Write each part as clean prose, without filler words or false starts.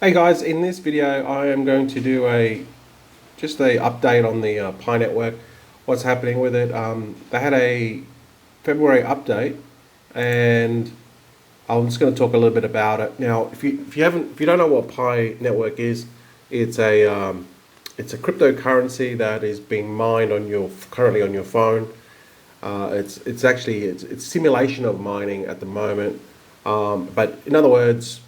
Hey guys, in this video I am going to do just a update on the Pi network, what's happening with it. They had a February update, and I'm just going to talk a little bit about it. Now, if you don't know what Pi network is, it's a cryptocurrency that is being mined currently on your phone. It's simulation of mining at the moment, but in other words,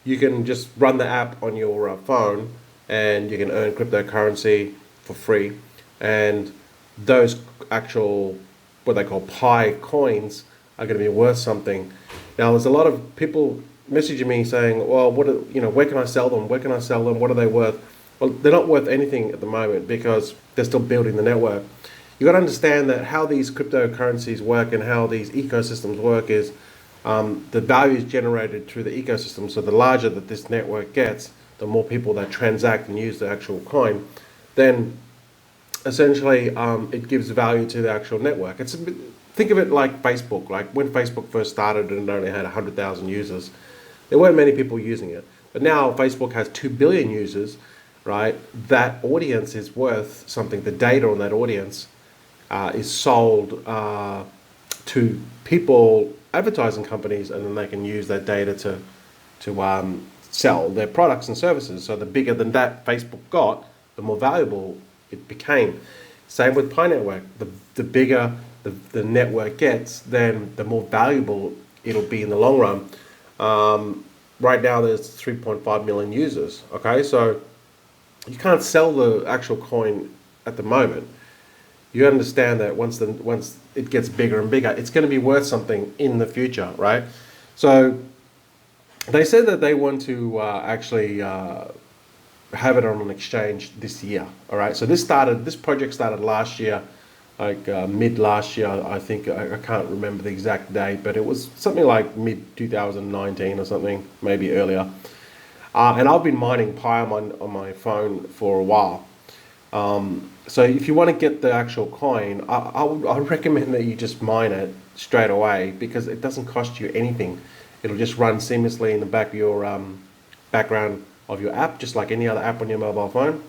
you can just run the app on your phone and you can earn cryptocurrency for free. And those actual, what they call Pi coins, are going to be worth something. Now, there's a lot of people messaging me saying, well, where can I sell them? Where can I sell them? What are they worth? Well, they're not worth anything at the moment because they're still building the network. You got to understand that how these cryptocurrencies work and how these ecosystems work is the value is generated through the ecosystem. So the larger that this network gets, the more people that transact and use the actual coin, then essentially it gives value to the actual network. Think of it like Facebook. Like when Facebook first started and it only had 100,000 users, there weren't many people using it. But now Facebook has 2 billion users, right? That audience is worth something. The data on that audience is sold to people, advertising companies, and then they can use that data to sell their products and services. So the bigger than that Facebook got, the more valuable it became. Same with Pi Network. The bigger the network gets, then the more valuable it'll be in the long run. Right now there's 3.5 million users. Okay, so you can't sell the actual coin at the moment. You understand that once it gets bigger and bigger, it's going to be worth something in the future, right? So they said that they want to actually have it on an exchange this year. All right. So this project started last year, like mid last year. I think I can't remember the exact date, but it was something like mid 2019 or something, maybe earlier. And I've been mining Pi on my phone for a while. So if you want to get the actual coin, I would recommend that you just mine it straight away because it doesn't cost you anything. It'll just run seamlessly in the back of your background of your app, just like any other app on your mobile phone.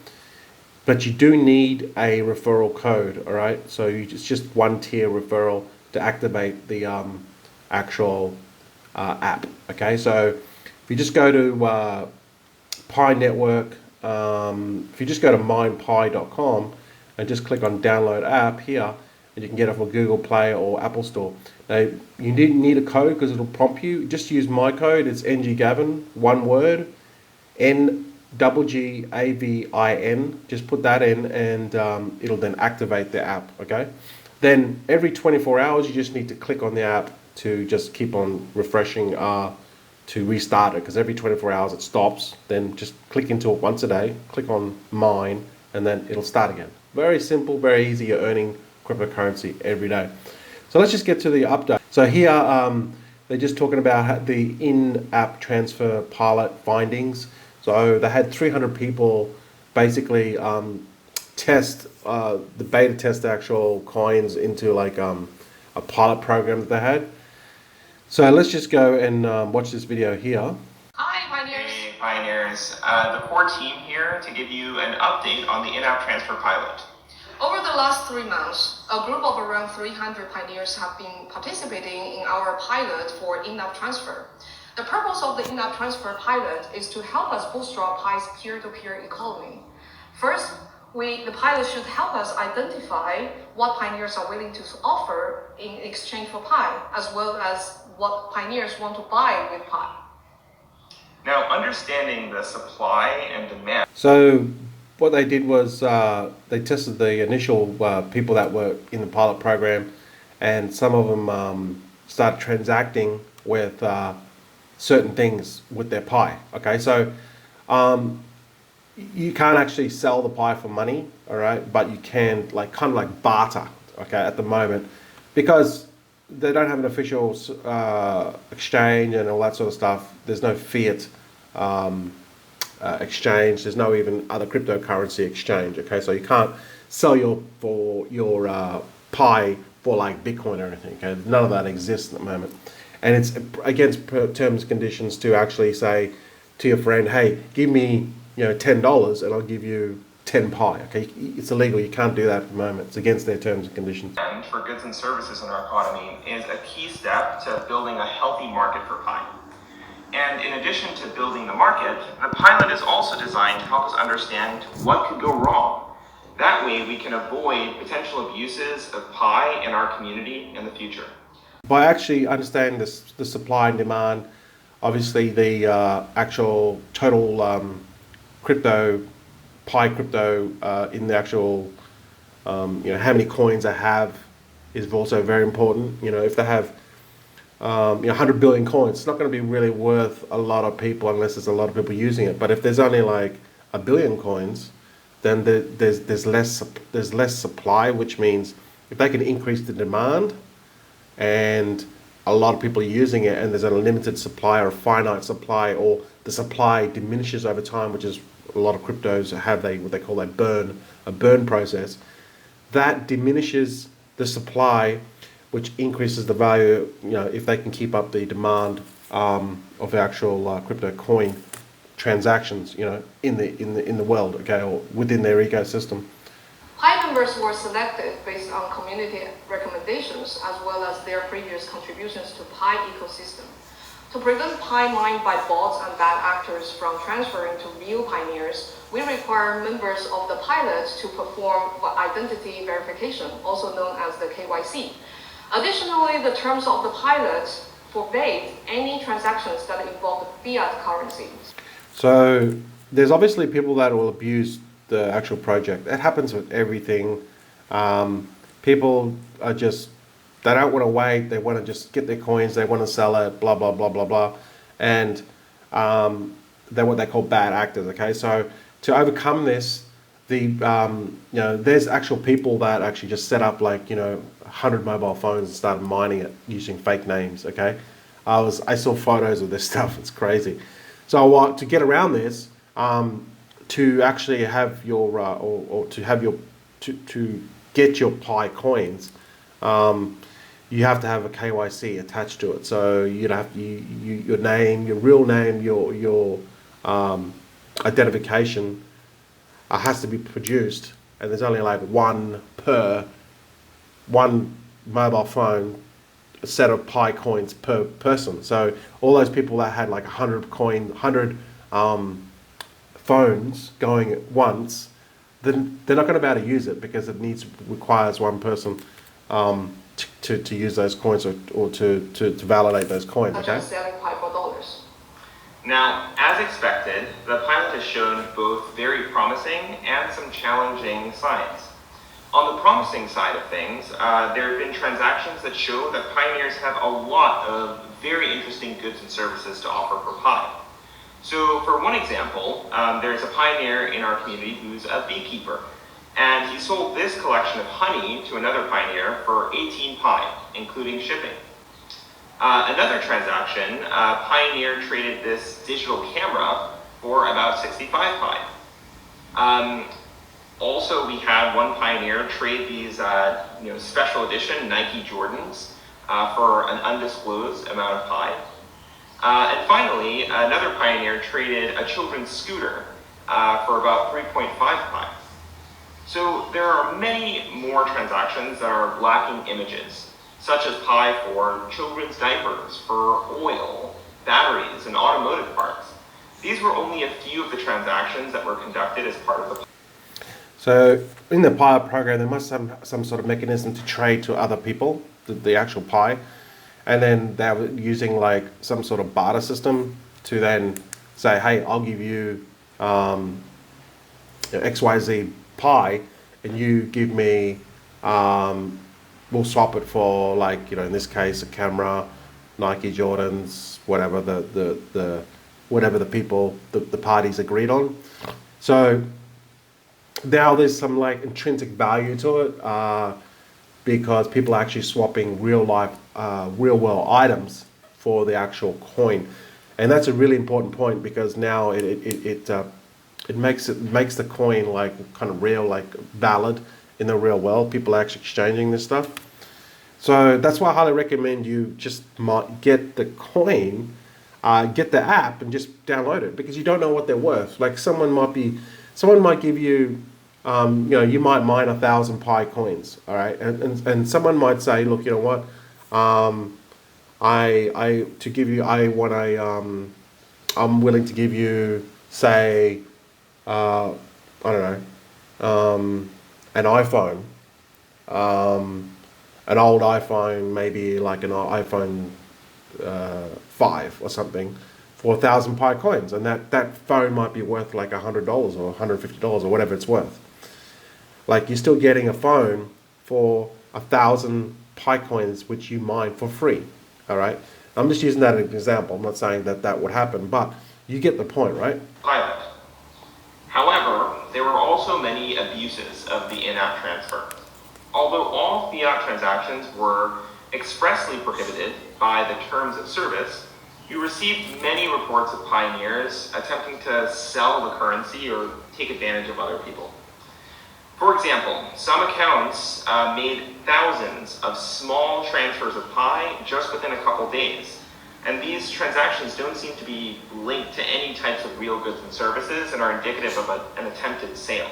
But you do need a referral code, all right? So it's just one tier referral to activate the actual app, okay? So if you just go to Pi Network, if you just go to minepi.com and just click on download app here, and you can get it from Google Play or Apple Store. Now you need a code because it'll prompt you. Just use my code. It's NGGAVIN, one word, NGGAVIN. Just put that in, and it'll then activate the app. Okay. Then every 24 hours, you just need to click on the app to just keep on refreshing to restart it, because every 24 hours it stops. Then just click into it once a day, click on mine, and then it'll start again. Very simple, very easy. You're earning cryptocurrency every day. So let's just get to the update. So here they're just talking about the in-app transfer pilot findings. So they had 300 people basically the beta test the actual coins into like a pilot program that they had. So let's just go and watch this video here. Hi, Pioneers. Hey, Pioneers. The core team here to give you an update on the in-app transfer pilot. Over the last 3 months, a group of around 300 pioneers have been participating in our pilot for in-app transfer. The purpose of the in-app transfer pilot is to help us bootstrap Pi's peer-to-peer economy. First, the pilot should help us identify what pioneers are willing to offer in exchange for Pi, as well as what pioneers want to buy with Pi. Now, understanding the supply and demand. So what they did was they tested the initial people that were in the pilot program, and some of them started transacting with certain things with their Pi. Okay, so you can't actually sell the Pi for money, all right, but you can kind of like barter, okay, at the moment, because they don't have an official exchange and all that sort of stuff. There's no fiat exchange. There's no even other cryptocurrency exchange. Okay, so you can't sell your Pi for like Bitcoin or anything. Okay, none of that exists at the moment, and it's against terms and conditions to actually say to your friend, hey, give me $10 and I'll give you 10 pi. Okay, it's illegal. You can't do that at the moment. It's against their terms and conditions. And for goods and services in our economy is a key step to building a healthy market for pi. And in addition to building the market, the pilot is also designed to help us understand what could go wrong. That way we can avoid potential abuses of pi in our community in the future. By actually understanding the supply and demand, obviously the actual total pi crypto in the actual, how many coins they have is also very important. If they have 100 billion coins, it's not going to be really worth a lot of people unless there's a lot of people using it. But if there's only like a billion coins, then there's less supply, which means if they can increase the demand and a lot of people are using it and there's a limited supply or a finite supply, or the supply diminishes over time, which is a lot of cryptos have what they call a burn process, that diminishes the supply, which increases the value, if they can keep up the demand of actual crypto coin transactions, in the world, okay, or within their ecosystem. Pi members were selected based on community recommendations as well as their previous contributions to Pi ecosystem. To prevent Pi mined by bots and bad actors from transferring to real pioneers, we require members of the pilot to perform identity verification, also known as the KYC. Additionally, the terms of the pilot forbade any transactions that involved fiat currency. So there's obviously people that will abuse the actual project. That happens with everything. People are just, they don't want to wait. They want to just get their coins. They want to sell it, blah, blah, blah, blah, blah. And they're what they call bad actors, okay? So to overcome this, there's actual people that actually just set up 100 mobile phones and started mining it using fake names, okay? I saw photos of this stuff. It's crazy. So to get around this, to actually have your to get your Pi coins, you have to have a KYC attached to it. So you'd have your name, your real name, your identification has to be produced, and there's only like one mobile phone, a set of Pi coins per person. So all those people that had like 100 phones going at once, then they're not going to be able to use it because it requires one person to use those coins or to validate those coins. Okay. Selling Pi for dollars. Now, as expected, the pilot has shown both very promising and some challenging signs. On the promising side of things, there have been transactions that show that pioneers have a lot of very interesting goods and services to offer for Pi. So for one example, there's a pioneer in our community who's a beekeeper, and he sold this collection of honey to another pioneer for 18 Pi, including shipping. Another transaction, a pioneer traded this digital camera for about 65 Pi. Also, we had one pioneer trade these special edition Nike Jordans for an undisclosed amount of Pi. And finally, another pioneer traded a children's scooter for about 3.5 Pi. So there are many more transactions that are lacking images, such as Pi for children's diapers, for oil, batteries, and automotive parts. These were only a few of the transactions that were conducted as part of the. So in the Pi program, there must have some sort of mechanism to trade to other people, the actual Pi, and then they were using like some sort of barter system to then say, hey, I'll give you XYZ Pi, and you give me, we'll swap it for like, in this case, a camera, Nike Jordans, whatever whatever the parties agreed on. So now there's some like intrinsic value to it because people are actually swapping real world items for the actual coin, and that's a really important point because now it makes the coin like kind of real, like valid in the real world. People are actually exchanging this stuff. So that's why I highly recommend you just get the coin get the app and just download it, because you don't know what they're worth. Like someone might give you, you might mine 1,000 Pi coins, all right, and someone might say, look, you know what, I'm willing to give you, say, I don't know, an iPhone, an old iPhone, maybe like an iPhone 5 or something, for 1,000 Pi coins, and that phone might be worth like $100 or $150 or whatever it's worth. Like, you're still getting a phone for 1,000 Pi coins, which you mine for free. All right. I'm just using that as an example. I'm not saying that would happen, but you get the point, right? Pilot. However, there were also many abuses of the in-app transfer. Although all fiat transactions were expressly prohibited by the terms of service, you received many reports of pioneers attempting to sell the currency or take advantage of other people. For example, some accounts made thousands of small transfers of Pi just within a couple days. And these transactions don't seem to be linked to any types of real goods and services and are indicative of an attempted sale.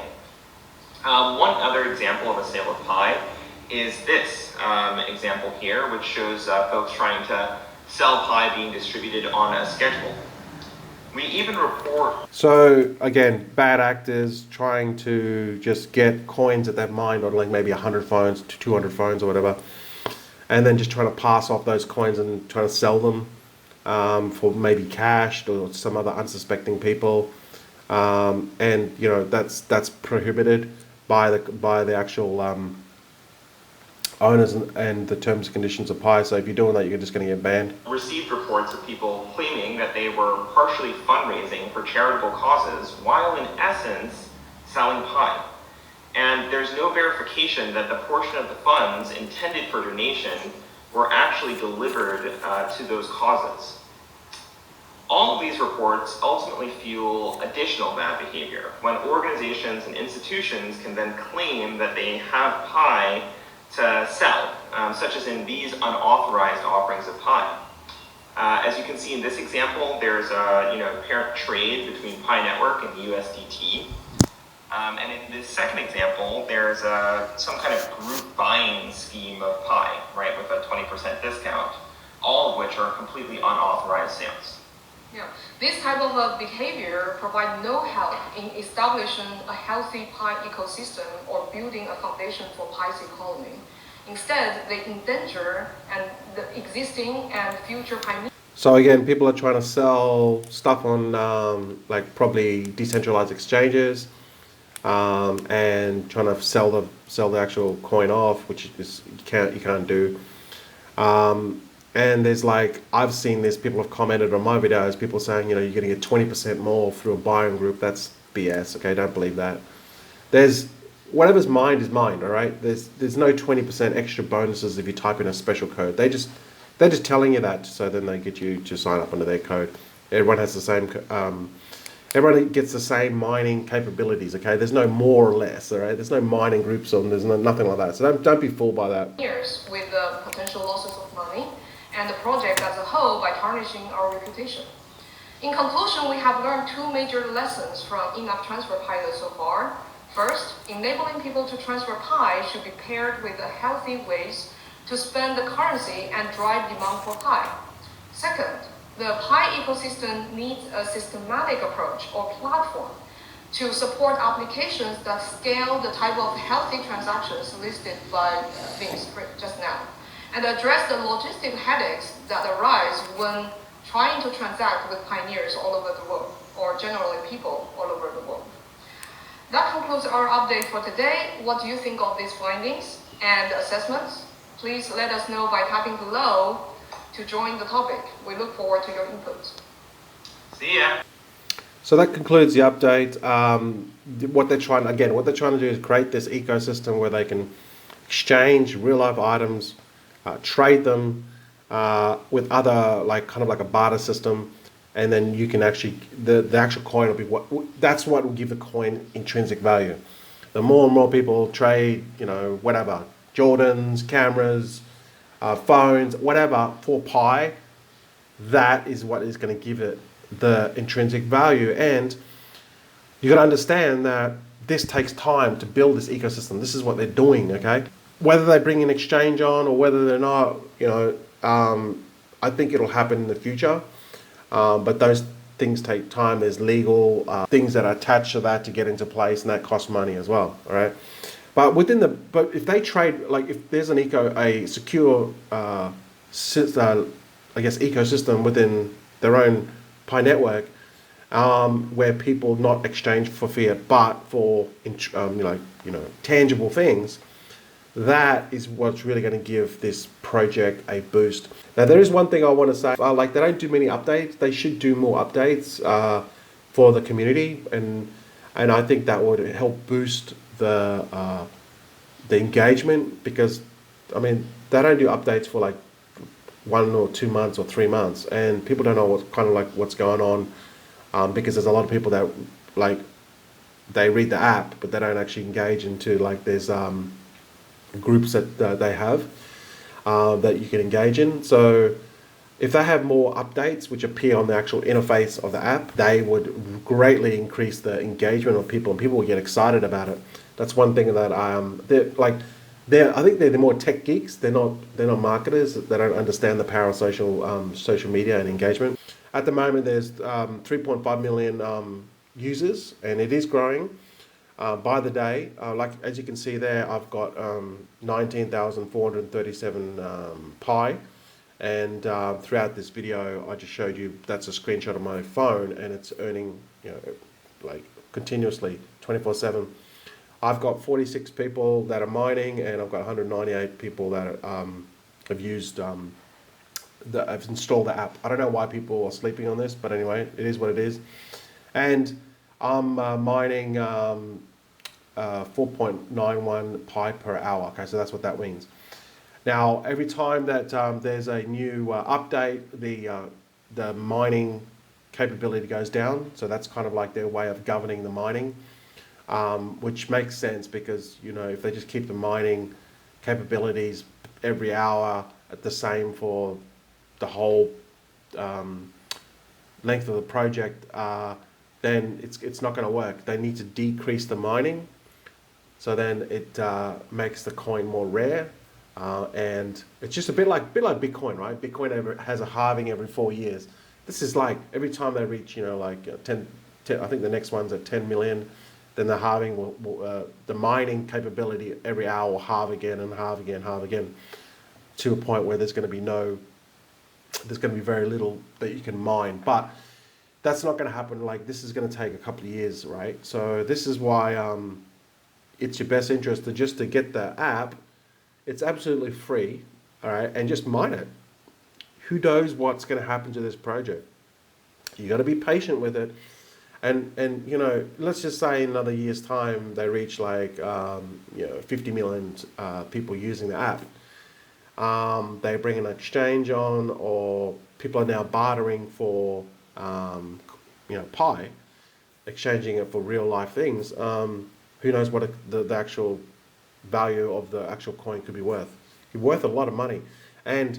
One other example of a sale of Pi is this example here, which shows folks trying to sell Pi being distributed on a schedule. We even report... So, again, bad actors trying to just get coins that they've mined on like maybe 100 phones to 200 phones or whatever, and then just trying to pass off those coins and trying to sell them for maybe cash or some other unsuspecting people. And, you know, that's prohibited by the actual owners and the terms and conditions of Pi. So if you're doing that, you're just going to get banned. Received reports of people claiming that they were partially fundraising for charitable causes while in essence selling Pi. And there's no verification that the portion of the funds intended for donation were actually delivered to those causes. All of these reports ultimately fuel additional bad behavior when organizations and institutions can then claim that they have Pi to sell, such as in these unauthorized offerings of Pi. As you can see in this example, there's a apparent trade between Pi Network and USDT. And in this second example, there's some kind of group buying scheme of Pi, right, with a 20% discount, all of which are completely unauthorized sales. Yeah, this type of behavior provides no help in establishing a healthy Pi ecosystem or building a foundation for Pi's economy. Instead, they endanger the existing and future Pi. So again, people are trying to sell stuff on like probably decentralized exchanges, and trying to sell the actual coin off, which is you can't do. And there's like, I've seen this, people have commented on my videos, people saying, you're going to get 20% more through a buying group. That's BS, okay? Don't believe that. There's, whatever's mined is mined, all right? There's no 20% extra bonuses if you type in a special code. They're just telling you that so then they get you to sign up under their code. Everyone has the same, everyone gets the same mining capabilities, okay? There's no more or less, all right? There's no mining groups there's nothing like that. So don't be fooled by that. Years with potential losses of money and the project as a whole by tarnishing our reputation. In conclusion, we have learned two major lessons from in-app transfer pilot so far. First, enabling people to transfer Pi should be paired with healthy ways to spend the currency and drive demand for Pi. Second, the Pi ecosystem needs a systematic approach or platform to support applications that scale the type of healthy transactions listed by Vince just now, and address the logistic headaches that arise when trying to transact with pioneers all over the world, or generally people all over the world. That concludes our update for today. What do you think of these findings and assessments? Please let us know by tapping below to join the topic. We look forward to your input. See ya. So that concludes the update. What they're trying to do is create this ecosystem where they can exchange real life items, trade them with other, like kind of like a barter system, and then you can actually, the actual coin will be that's what will give the coin intrinsic value. The more and more people trade, whatever, Jordans, cameras, phones, whatever, for Pi, that is what is going to give it the intrinsic value. And you got to understand that this takes time to build this ecosystem. This is what they're doing, okay? Whether they bring an exchange on or whether they're not, I think it'll happen in the future. But those things take time. There's legal things that are attached to that to get into place, and that costs money as well, all right? But if they trade, like if there's a secure, ecosystem within their own Pi network, where people not exchange for fiat but for tangible things, that is what's really going to give this project a boost. Now, there is one thing I want to say, like they don't do many updates. They should do more updates for the community, and I think that would help boost the engagement, because I mean they don't do updates for like 1 or 2 months or 3 months, and people don't know what's going on, because there's a lot of people that like they read the app but they don't actually engage into like there's groups that they have that you can engage in. So if they have more updates which appear on the actual interface of the app, they would greatly increase the engagement of people, and people would get excited about it. That's one thing that I think they're the more tech geeks. They're not marketers. They don't understand the power of social media and engagement. At the moment, there's 3.5 million users, and it is growing by the day. Like as you can see there, I've got 19,437 Pi, and throughout this video, I just showed you that's a screenshot of my phone, and it's earning like continuously 24/7. I've got 46 people that are mining, and I've got 198 people that have used that have installed the app. I don't know why people are sleeping on this, but anyway, it is what it is. And I'm mining 4.91 Pi per hour. Okay, so that's what that means. Now, every time that there's a new update, the mining capability goes down. So that's kind of like their way of governing the mining. Which makes sense, because if they just keep the mining capabilities every hour at the same for the whole length of the project, then it's not going to work. They need to decrease the mining, so then it makes the coin more rare, and it's just a bit like Bitcoin, right? Bitcoin has a halving every 4 years. This is like every time they reach 10, I think the next one's at 10 million. Then the halving the mining capability every hour will halve again and halve again, to a point where there's going to be very little that you can mine. But that's not going to happen. Like, this is going to take a couple of years, right? So this is why it's your best interest to get the app. It's absolutely free, all right, and just mine it. Who knows what's going to happen to this project? You got to be patient with it. And let's just say in another year's time they reach like 50 million people using the app. They bring an exchange on, or people are now bartering for Pi, exchanging it for real life things. Who knows what the actual value of the actual coin could be worth? It could be worth a lot of money. And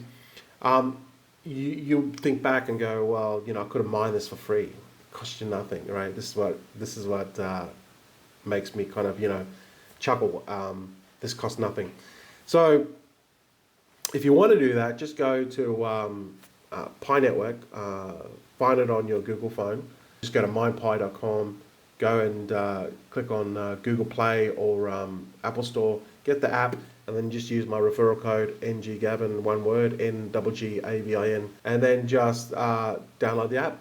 you think back and go, well, I could have mined this for free. Cost you nothing, right? This is what makes me kind of chuckle. This costs nothing. So if you want to do that, just go to Pi Network, find it on your Google phone. Just go to minepi.com, go and click on Google Play or Apple Store, get the app, and then just use my referral code NGGAVIN, one word, NGGAVIN, and then just download the app.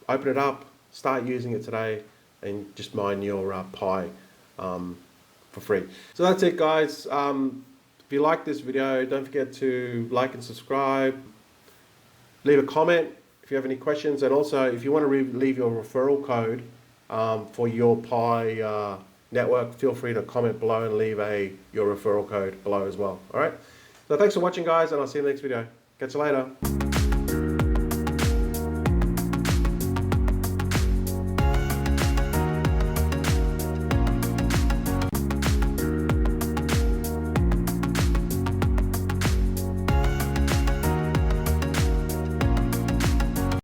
Open it up, start using it today, and just mine your Pi for free. So that's it, guys. If you like this video, don't forget to like and subscribe. Leave a comment if you have any questions, and also if you want to leave your referral code for your Pi network, feel free to comment below and leave your referral code below as well. All right. So thanks for watching, guys, and I'll see you in the next video. Catch you later.